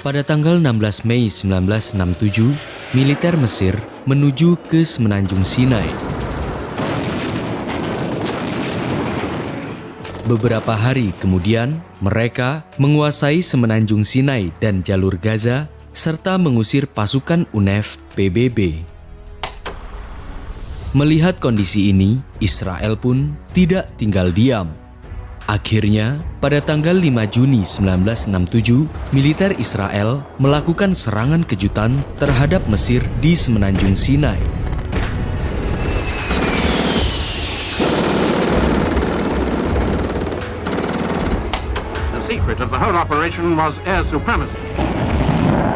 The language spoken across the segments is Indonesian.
Pada tanggal 16 Mei 1967, militer Mesir menuju ke Semenanjung Sinai. Beberapa hari kemudian, mereka menguasai Semenanjung Sinai dan jalur Gaza, serta mengusir pasukan UNEF PBB. Melihat kondisi ini, Israel pun tidak tinggal diam. Akhirnya, pada tanggal 5 Juni 1967, militer Israel melakukan serangan kejutan terhadap Mesir di Semenanjung Sinai. The secret of the whole operation was air supremacy.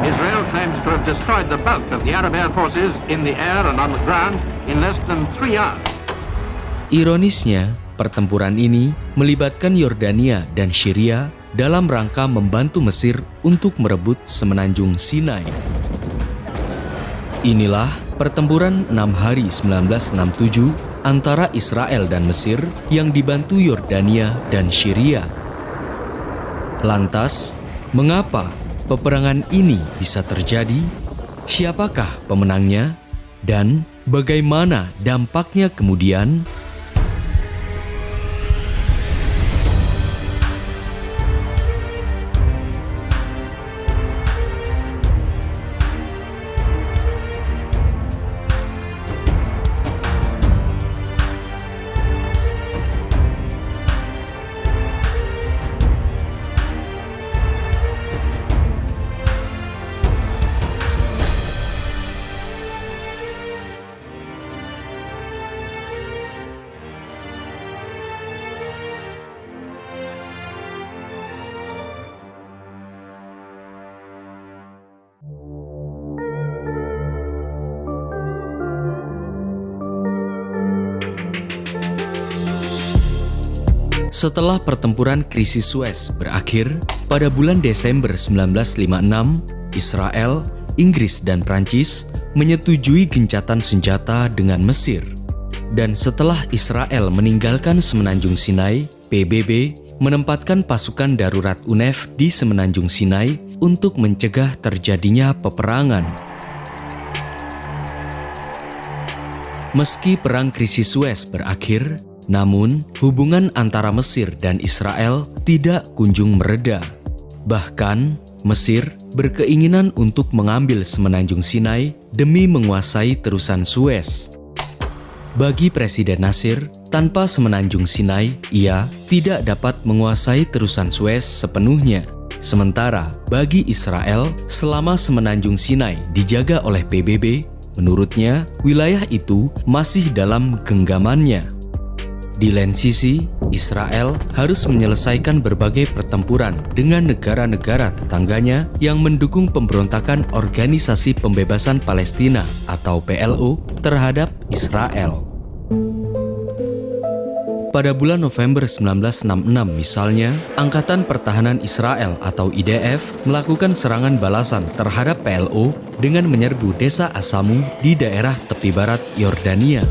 Israel claims to have destroyed the bulk of the Arab air forces in the air and on the ground in less than 3 hours. Ironisnya, pertempuran ini melibatkan Yordania dan Syria dalam rangka membantu Mesir untuk merebut Semenanjung Sinai. Inilah pertempuran 6 hari 1967 antara Israel dan Mesir yang dibantu Yordania dan Syria. Lantas, mengapa peperangan ini bisa terjadi? Siapakah pemenangnya? Dan bagaimana dampaknya kemudian? Setelah pertempuran krisis Suez berakhir pada bulan Desember 1956, Israel, Inggris, dan Prancis menyetujui gencatan senjata dengan Mesir. Dan setelah Israel meninggalkan Semenanjung Sinai, PBB menempatkan pasukan darurat UNEF di Semenanjung Sinai untuk mencegah terjadinya peperangan. Meski perang krisis Suez berakhir, namun, hubungan antara Mesir dan Israel tidak kunjung mereda. Bahkan, Mesir berkeinginan untuk mengambil Semenanjung Sinai demi menguasai terusan Suez. Bagi Presiden Nasir, tanpa Semenanjung Sinai, ia tidak dapat menguasai terusan Suez sepenuhnya. Sementara, bagi Israel, selama Semenanjung Sinai dijaga oleh PBB, menurutnya wilayah itu masih dalam genggamannya. Di lain sisi, Israel harus menyelesaikan berbagai pertempuran dengan negara-negara tetangganya yang mendukung pemberontakan Organisasi Pembebasan Palestina atau PLO terhadap Israel. Pada bulan November 1966 misalnya, Angkatan Pertahanan Israel atau IDF melakukan serangan balasan terhadap PLO dengan menyerbu desa Asamu di daerah tepi barat Yordania.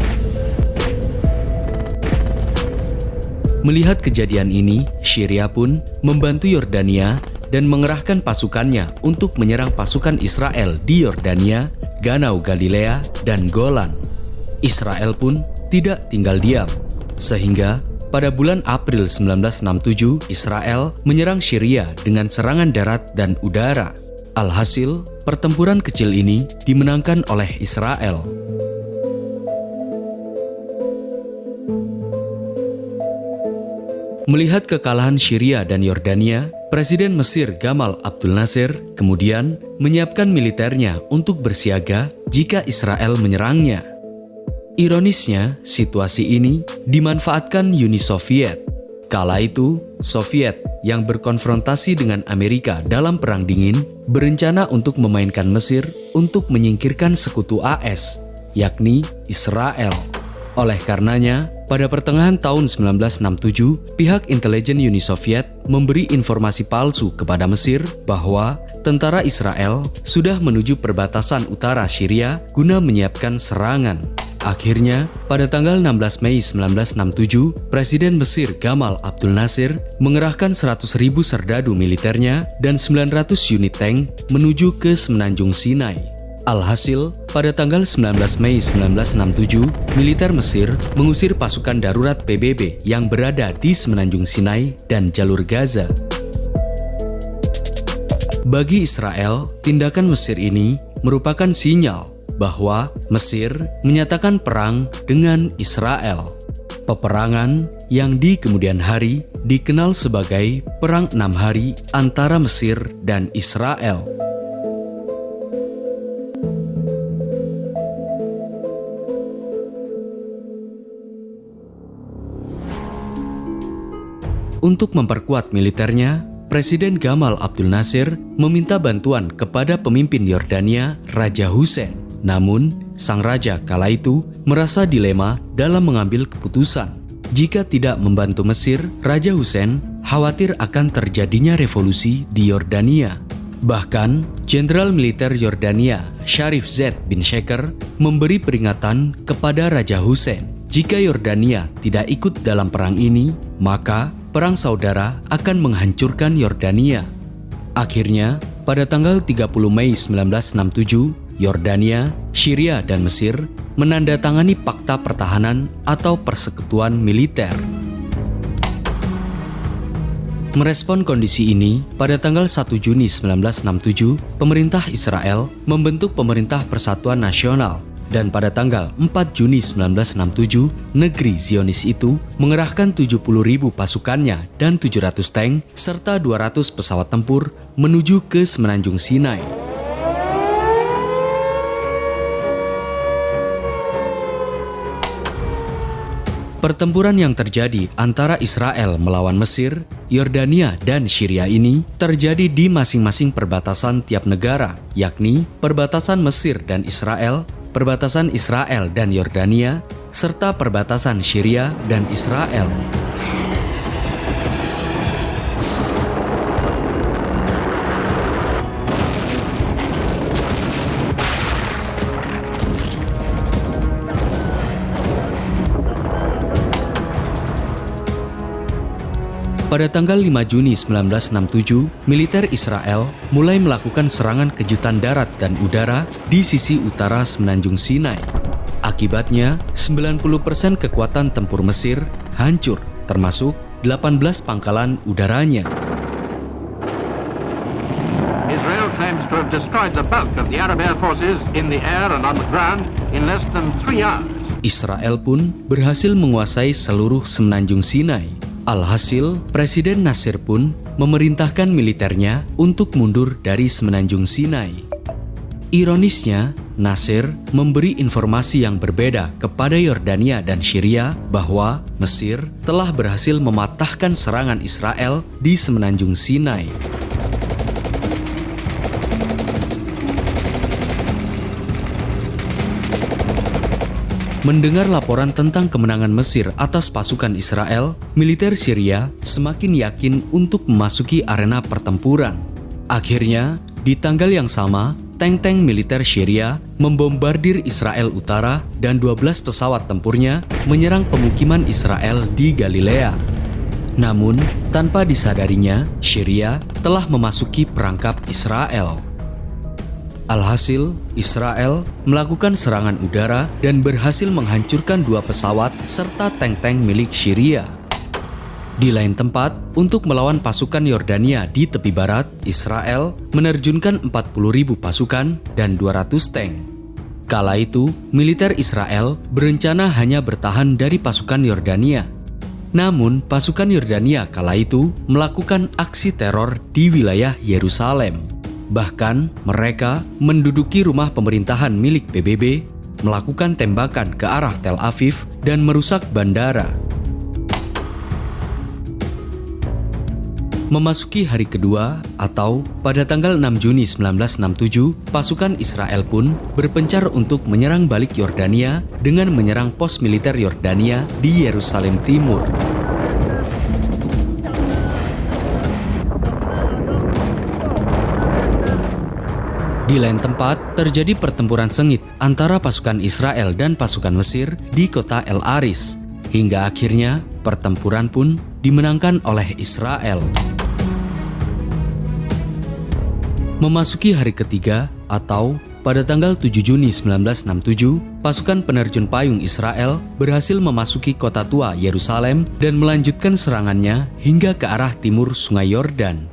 Melihat kejadian ini, Syria pun membantu Yordania dan mengerahkan pasukannya untuk menyerang pasukan Israel di Yordania, Ganau Galilea, dan Golan. Israel pun tidak tinggal diam, sehingga pada bulan April 1967, Israel menyerang Syria dengan serangan darat dan udara. Alhasil, pertempuran kecil ini dimenangkan oleh Israel. Melihat kekalahan Syria dan Yordania, Presiden Mesir Gamal Abdul Nasir kemudian menyiapkan militernya untuk bersiaga jika Israel menyerangnya. Ironisnya, situasi ini dimanfaatkan Uni Soviet. Kala itu, Soviet yang berkonfrontasi dengan Amerika dalam Perang Dingin berencana untuk memainkan Mesir untuk menyingkirkan sekutu AS, yakni Israel. Oleh karenanya, pada pertengahan tahun 1967, pihak intelijen Uni Soviet memberi informasi palsu kepada Mesir bahwa tentara Israel sudah menuju perbatasan utara Syria guna menyiapkan serangan. Akhirnya, pada tanggal 16 Mei 1967, Presiden Mesir Gamal Abdul Nasir mengerahkan 100.000 serdadu militernya dan 900 unit tank menuju ke Semenanjung Sinai. Alhasil, pada tanggal 19 Mei 1967, militer Mesir mengusir pasukan darurat PBB yang berada di Semenanjung Sinai dan jalur Gaza. Bagi Israel, tindakan Mesir ini merupakan sinyal bahwa Mesir menyatakan perang dengan Israel. Peperangan yang di kemudian hari dikenal sebagai Perang 6 Hari antara Mesir dan Israel. Untuk memperkuat militernya, Presiden Gamal Abdul Nasir meminta bantuan kepada pemimpin Yordania, Raja Hussein. Namun, sang raja kala itu merasa dilema dalam mengambil keputusan. Jika tidak membantu Mesir, Raja Hussein khawatir akan terjadinya revolusi di Yordania. Bahkan, Jenderal Militer Yordania, Sharif Z bin Sheker, memberi peringatan kepada Raja Hussein. Jika Yordania tidak ikut dalam perang ini, maka perang saudara akan menghancurkan Yordania. Akhirnya, pada tanggal 30 Mei 1967, Yordania, Syria, dan Mesir menandatangani Fakta Pertahanan atau Persekutuan Militer. Merespon kondisi ini, pada tanggal 1 Juni 1967, pemerintah Israel membentuk Pemerintah Persatuan Nasional. Dan pada tanggal 4 Juni 1967, negeri Zionis itu mengerahkan 70.000 pasukannya dan 700 tank serta 200 pesawat tempur menuju ke Semenanjung Sinai. Pertempuran yang terjadi antara Israel melawan Mesir, Yordania, dan Syria ini terjadi di masing-masing perbatasan tiap negara, yakni perbatasan Mesir dan Israel, perbatasan Israel dan Yordania, serta perbatasan Syria dan Israel. Pada tanggal 5 Juni 1967, militer Israel mulai melakukan serangan kejutan darat dan udara di sisi utara Semenanjung Sinai. Akibatnya, 90% kekuatan tempur Mesir hancur, termasuk 18 pangkalan udaranya. Israel claims to have destroyed the bulk of the Arab air forces in the air and on the ground in less than 3 hours. Israel pun berhasil menguasai seluruh Semenanjung Sinai. Alhasil, Presiden Nasir pun memerintahkan militernya untuk mundur dari Semenanjung Sinai. Ironisnya, Nasir memberi informasi yang berbeda kepada Yordania dan Syria bahwa Mesir telah berhasil mematahkan serangan Israel di Semenanjung Sinai. Mendengar laporan tentang kemenangan Mesir atas pasukan Israel, militer Syria semakin yakin untuk memasuki arena pertempuran. Akhirnya, di tanggal yang sama, tank-tank militer Syria membombardir Israel Utara dan 12 pesawat tempurnya menyerang pemukiman Israel di Galilea. Namun, tanpa disadarinya, Syria telah memasuki perangkap Israel. Alhasil, Israel melakukan serangan udara dan berhasil menghancurkan 2 pesawat serta tank-tank milik Syria. Di lain tempat, untuk melawan pasukan Yordania di tepi barat, Israel menerjunkan 40.000 pasukan dan 200 tank. Kala itu, militer Israel berencana hanya bertahan dari pasukan Yordania. Namun, pasukan Yordania kala itu melakukan aksi teror di wilayah Yerusalem. Bahkan, mereka menduduki rumah pemerintahan milik PBB, melakukan tembakan ke arah Tel Aviv, dan merusak bandara. Memasuki hari kedua, atau pada tanggal 6 Juni 1967, pasukan Israel pun berpencar untuk menyerang balik Yordania dengan menyerang pos militer Yordania di Yerusalem Timur. Di lain tempat, terjadi pertempuran sengit antara pasukan Israel dan pasukan Mesir di kota El Aris. Hingga akhirnya, pertempuran pun dimenangkan oleh Israel. Memasuki hari ketiga atau pada tanggal 7 Juni 1967, pasukan penerjun payung Israel berhasil memasuki kota tua Yerusalem dan melanjutkan serangannya hingga ke arah timur Sungai Yordan.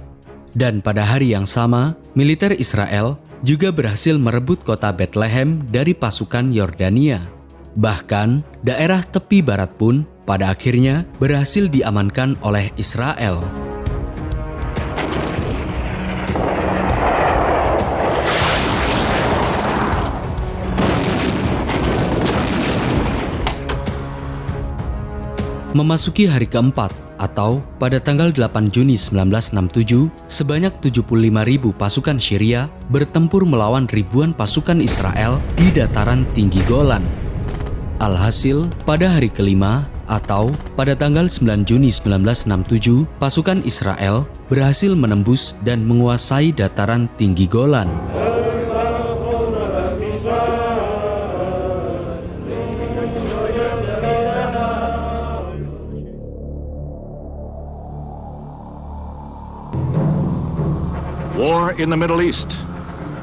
Dan pada hari yang sama, militer Israel juga berhasil merebut kota Bethlehem dari pasukan Yordania. Bahkan, daerah tepi barat pun pada akhirnya berhasil diamankan oleh Israel. Memasuki hari keempat atau pada tanggal 8 Juni 1967, sebanyak 75.000 pasukan Syria bertempur melawan ribuan pasukan Israel di dataran tinggi Golan. Alhasil, pada hari kelima atau pada tanggal 9 Juni 1967, pasukan Israel berhasil menembus dan menguasai dataran tinggi Golan. War in the Middle East.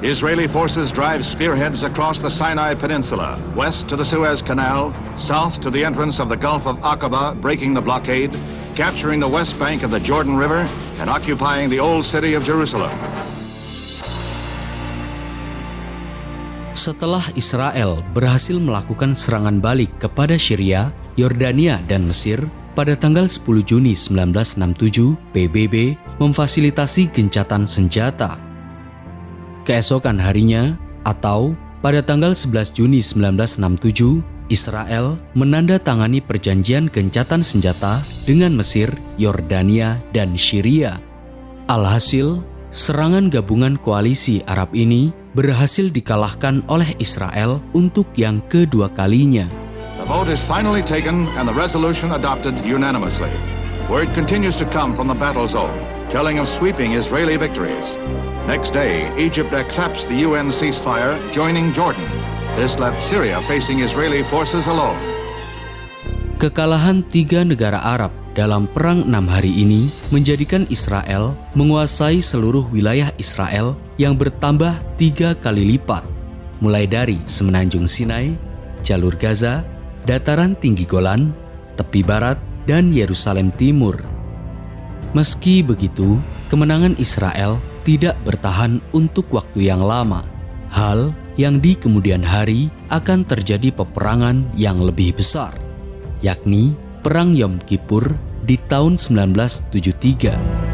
Israeli forces drive spearheads across the Sinai Peninsula, west to the Suez Canal, south to the entrance of the Gulf of Aqaba, breaking the blockade, capturing the west bank of the Jordan River, and occupying the old city of Jerusalem. Setelah Israel berhasil melakukan serangan balik kepada Syria, Yordania, dan Mesir, pada tanggal 10 Juni 1967, PBB memfasilitasi gencatan senjata. Keesokan harinya, atau pada tanggal 11 Juni 1967, Israel menandatangani perjanjian gencatan senjata dengan Mesir, Yordania, dan Syria. Alhasil, serangan gabungan koalisi Arab ini berhasil dikalahkan oleh Israel untuk yang kedua kalinya. The vote is finally taken and the resolution adopted unanimously. Word continues to come from the battle zone, telling of sweeping Israeli victories. Next day, Egypt accepts the UN ceasefire, joining Jordan. This left Syria facing Israeli forces alone. Kekalahan 3 negara Arab dalam Perang 6 hari ini menjadikan Israel menguasai seluruh wilayah Israel yang bertambah 3 kali lipat, mulai dari Semenanjung Sinai, Jalur Gaza, Dataran Tinggi Golan, Tepi Barat, dan Yerusalem Timur. Meski begitu, kemenangan Israel tidak bertahan untuk waktu yang lama. Hal yang di kemudian hari akan terjadi peperangan yang lebih besar, yakni Perang Yom Kippur di tahun 1973.